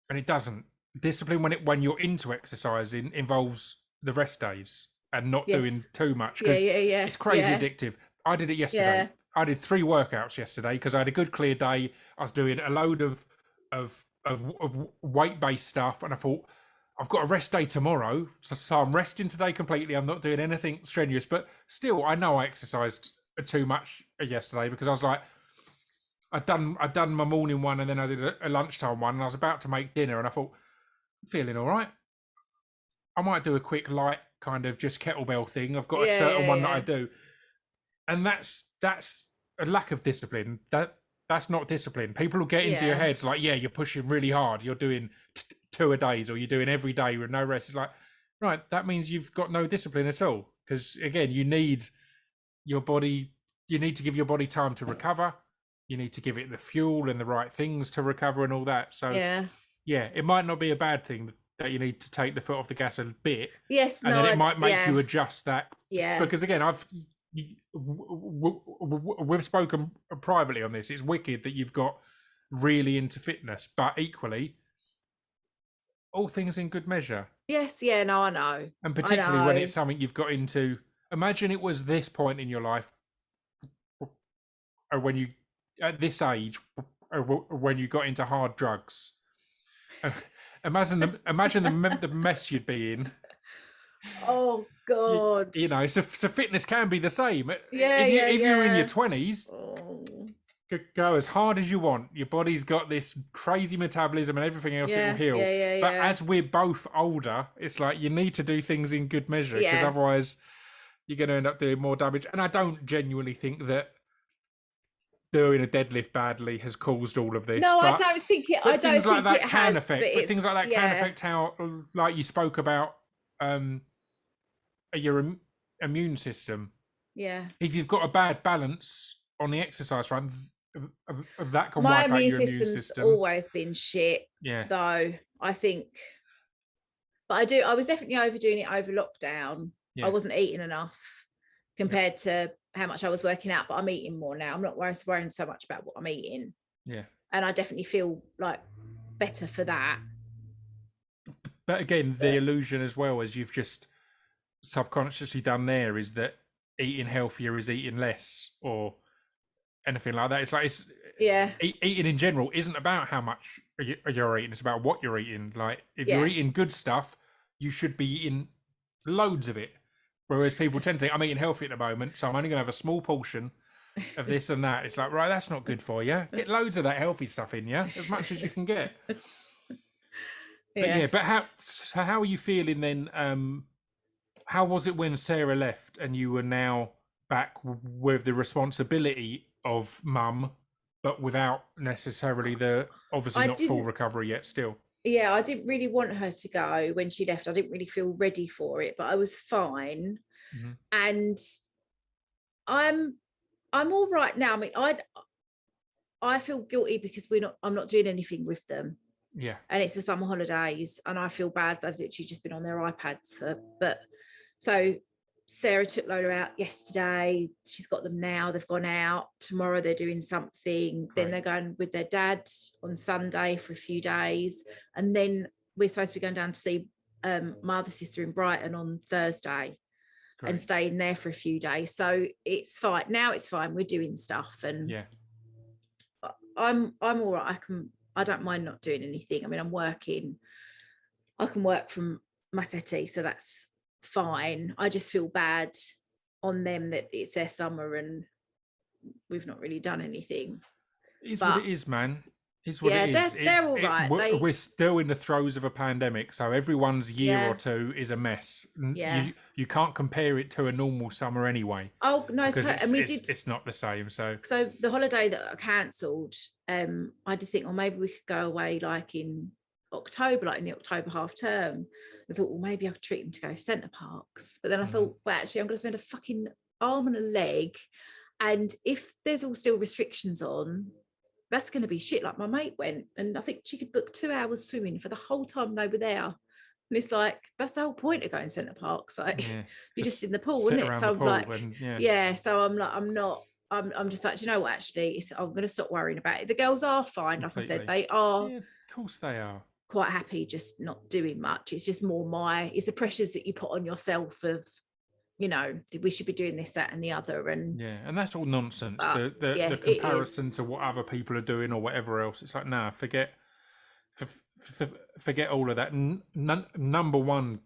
and it doesn't. Discipline when you're into exercising involves the rest days and not doing too much, because it's crazy addictive. I did it yesterday. I did 3 workouts yesterday because I had a good clear day. I was doing a load of weight-based stuff, and I thought, I've got a rest day tomorrow, so I'm resting today completely. I'm not doing anything strenuous, but still, I know I exercised too much yesterday because I was like, I'd done my morning one and then I did a lunchtime one, and I was about to make dinner, and I thought, I'm feeling all right. I might do a quick light kind of just kettlebell thing. I've got a certain one that I do, and that's a lack of discipline. That's not discipline. People will get into your heads like, yeah, you're pushing really hard. You're doing 2 a days, or you're doing every day with no rest. It's like, right, that means you've got no discipline at all. Because again, you need your body. You need to give your body time to recover. You need to give it the fuel and the right things to recover and all that. So yeah, it might not be a bad thing that you need to take the foot off the gas a bit. Yes, and then it might make you adjust that. Yeah. Because again, we've spoken privately on this. It's wicked that you've got really into fitness, but equally, all things in good measure. Yes, yeah, no, I know. And particularly when it's something you've got into. Imagine it was this point in your life, or when you, at this age, or when you got into hard drugs. Imagine the mess you'd be in. Oh God! You know, so fitness can be the same. Yeah, if you're in your 20s, go as hard as you want. Your body's got this crazy metabolism and everything else, it will heal. But as we're both older, it's like you need to do things in good measure, because otherwise you're going to end up doing more damage. And I don't genuinely think that doing a deadlift badly has caused all of this. No, I don't think it. I don't things like think that it can has, affect. But things like that can affect how, like you spoke about, your immune system. Yeah. If you've got a bad balance on the exercise front, that can wipe out your immune system. Always been shit. Yeah. Though I think, but I was definitely overdoing it over lockdown. Yeah. I wasn't eating enough compared to how much I was working out, but I'm eating more now. I'm not worrying so much about what I'm eating. Yeah. And I definitely feel like better for that. But again, the illusion as well, as you've just subconsciously done there, is that eating healthier is eating less or anything like that. It's like, eating in general isn't about how much you're eating. It's about what you're eating. Like if you're eating good stuff, you should be eating loads of it. Whereas people tend to think, I'm eating healthy at the moment, so I'm only going to have a small portion of this and that. It's like, right, that's not good for you. Get loads of that healthy stuff in you, as much as you can get. But how are you feeling then? How was it when Sarah left and you were now back with the responsibility of mum, but without necessarily obviously not full recovery yet still? Yeah, I didn't really want her to go when she left. I didn't really feel ready for it, but I was fine. Mm-hmm. And I'm all right now. I mean, I feel guilty because I'm not doing anything with them. Yeah. And it's the summer holidays and I feel bad. They've literally just been on their iPads so Sarah took Lola out yesterday. She's got them now. They've gone out. Tomorrow they're doing something. Great. Then they're going with their dad on Sunday for a few days. And then we're supposed to be going down to see my other sister in Brighton on Thursday. Great. And staying there for a few days. So it's fine. Now it's fine. We're doing stuff. And I'm all right. I don't mind not doing anything. I mean, I'm working. I can work from my settee. So that's fine. I just feel bad on them that it's their summer and we've not really done anything. It's what it is, man. It's what it is. They're all right. We're still in the throes of a pandemic, so everyone's year or two is a mess. Yeah. You can't compare it to a normal summer anyway. Oh no, it's not the same. So the holiday that I cancelled, I did think, maybe we could go away like in October, like in the October half term. I thought, well, maybe I could treat him to go to Centre Parks. But then I thought, well, actually, I'm going to spend a fucking arm and a leg. And if there's all still restrictions on, that's going to be shit. Like my mate went and I think she could book 2 hours swimming for the whole time they were there. And it's like, that's the whole point of going to Centre Parks. Like you're just in the pool, isn't it? So I'm like, so I'm just like, you know what, actually, I'm going to stop worrying about it. The girls are fine. Completely. Like I said, they are. Yeah, of course they are. Quite happy just not doing much. It's just more it's the pressures that you put on yourself of, you know, we should be doing this, that and the other. And that's all nonsense. The comparison to what other people are doing or whatever else. It's like, nah, forget forget all of that. Number one,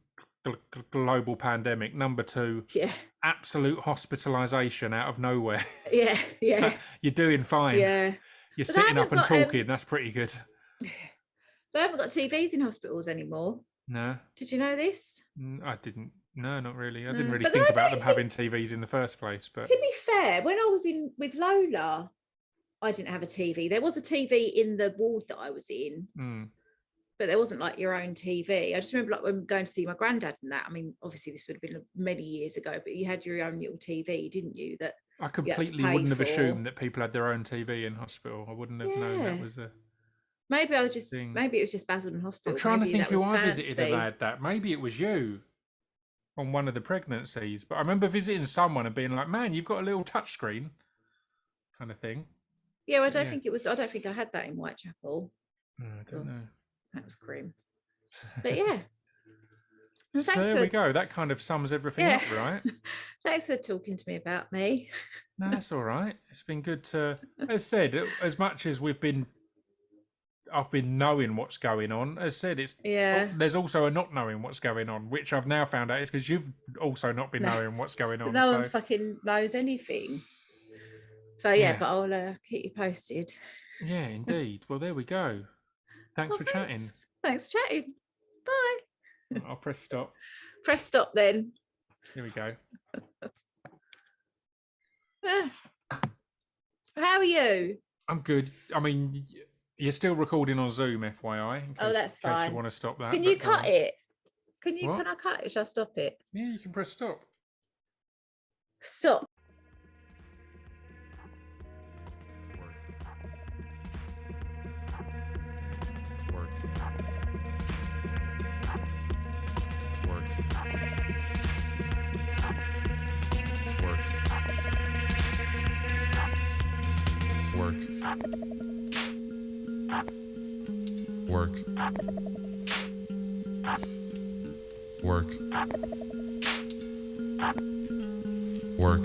global pandemic. Number two, Yeah. absolute hospitalisation out of nowhere. Yeah. Yeah. You're doing fine. Yeah. You're But sitting up and talking. That's pretty good. They haven't got TVs in hospitals anymore. No. Did you know this? I didn't. No, not really. I No. didn't really But think I about don't them having TVs in the first place. But to be fair, when I was in with Lola, I didn't have a TV. There was a TV in the ward that I was in, but there wasn't like your own TV. I just remember like when going to see my granddad and that. I mean, obviously this would have been many years ago, but you had your own little TV, didn't you? That I completely wouldn't have assumed that people had their own TV in hospital. I wouldn't have known that was a. Maybe I was just. thing. Maybe it was just Basildon Hospital. I'm trying to think who I fancy. visited that had that. Maybe it was you on one of the pregnancies. But I remember visiting someone and being like, "Man, you've got a little touchscreen," kind of thing. Yeah, I don't think it was. I don't think I had that in Whitechapel. I don't know. That was grim. But yeah. So there we go. That kind of sums everything up, right? Thanks for talking to me about me. No, that's all right. It's been good to, as said, as much as I've been knowing what's going on. As said, there's also a not knowing what's going on, which I've now found out is because you've also not been knowing what's going on. No one fucking knows anything. So yeah, but I'll keep you posted. Yeah, indeed. Well, there we go. Thanks for chatting. Thanks for chatting. Bye. I'll press stop. Press stop then. Here we go. How are you? I'm good. I mean, you're still recording on Zoom, FYI. That's fine. In case you want to stop that. Can you cut it? Can I cut it? Shall I stop it? Yeah, you can press stop. Stop. Work.